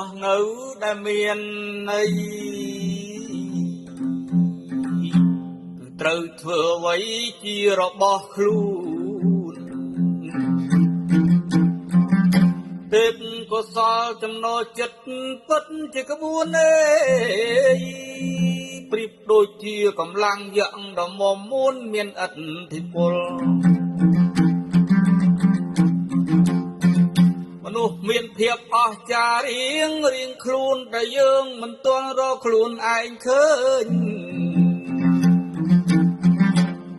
ស់នៅដែលមានន័យគឺត្រូវធ្វើអ្វីជារបស់ខ្លួនទេពកុសលចំណូលចិត្តពិតជាក្បួនឯងប្រៀបដូចជាកម្លាំងយ៉ាងដ៏មមួនមានឥទ្ធិពលមនុស្សមានភាពអស្ចារ្យរៀងខ្លួនដែលយើងមិនទាន់រកខ្លួនឯងឃើញ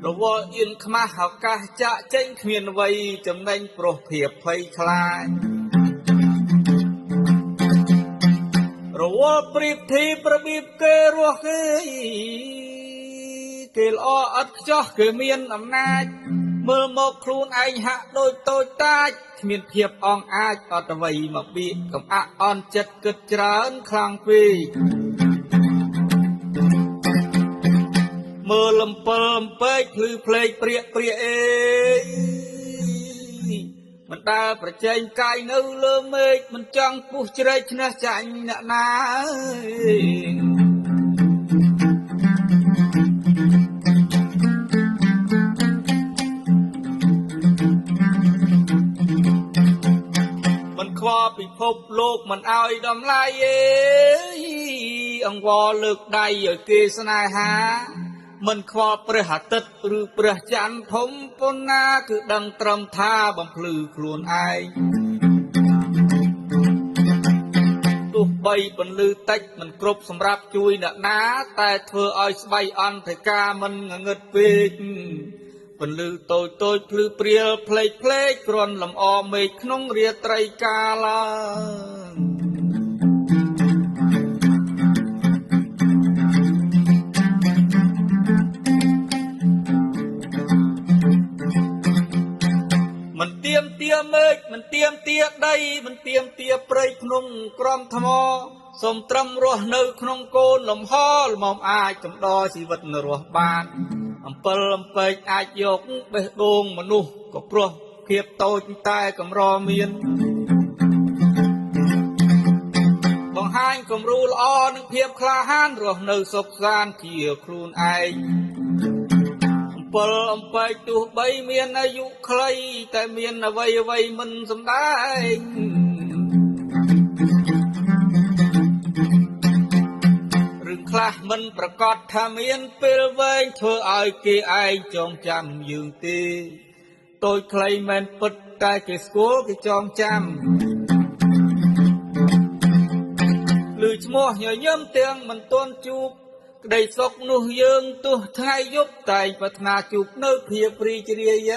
រវល់អៀនខ្មាស់ឱកាសចាក់ចេញគ្មានអ្វីចំណេញព្រោះភាពភ័យខ្លាចរវល់ប្រៀបធៀបរបៀបគេរស់គេល្អឥតខ្ចោះគេមានអំណាចមើលមកខ្លួនឯងហាក់ដូចតូចតាចគ្មានភាពអង់អាចអត់អ្វីមកបៀកកំអាក់អន់ចិត្តគិតច្រើនខ្លាំងពេកមើលលំពិលលំពេកភ្លឺភ្លេចព្រាកអេមិនដែលប្រជែងកាយនៅលើមេឃមិនចង់ពុះជ្រែកឈ្នះចាញ់អ្នកណាមិនខ្វល់ពិភពលោកមិនឲ្យតម្លៃអង្វរលើកដៃឲ្យគេស្នេហាមិនខ្វល់ព្រះអាទិត្យឬព្រះច័ន្ទធំប៉ុណ្ណាគឺដឹងត្រឹមថាបំភ្លឺខ្លួនឯងទោះបីពន្លឺតិចមិនគ្រប់សម្រាប់ជួយអ្នកណាតែធ្វើឲ្យស្បៃអន្តរការមិនងងឹតពេកពន្លឺតូចភ្លឺព្រាលផ្លេកគ្រាន់លំអមេឃក្នុងរាត្រីកាលឡើងមិនទៀមទាមេឃមិនទៀមទាដីមិនទៀមទាព្រៃភ្នំក្រំថ្មសូមត្រឹមរស់នៅក្នុងកូនលំហល្មមអាចកំដរជីវិតនៅរស់បានអំពិលអំពែកអាចយកបេះដូងមនុស្សក៏ព្រោះភាពតូចតែកម្រមានបង្ហាញគំរូល្អនិងភាពក្លាហានរស់នៅសុខសាន្តជាខ្លួនឯងអំពិលអំពែកទោះបីមានអាយុខ្លីតែមានអ្វីមិនសម្ដែងខ្លះមិនប្រកាសថាមានពេលវែងធ្វើឲ្យគេឯងចងចាំយើងទេតូចខ្លីមិនពិតតែគេស្គាល់គេចងចាំឮឈ្មោះញញឹមទាំងមិនទាន់ជួបក្តីសុខនោះយើងទោះថ្ងៃយប់តែប្រាថ្នាជួបនៅភាពរីករាយ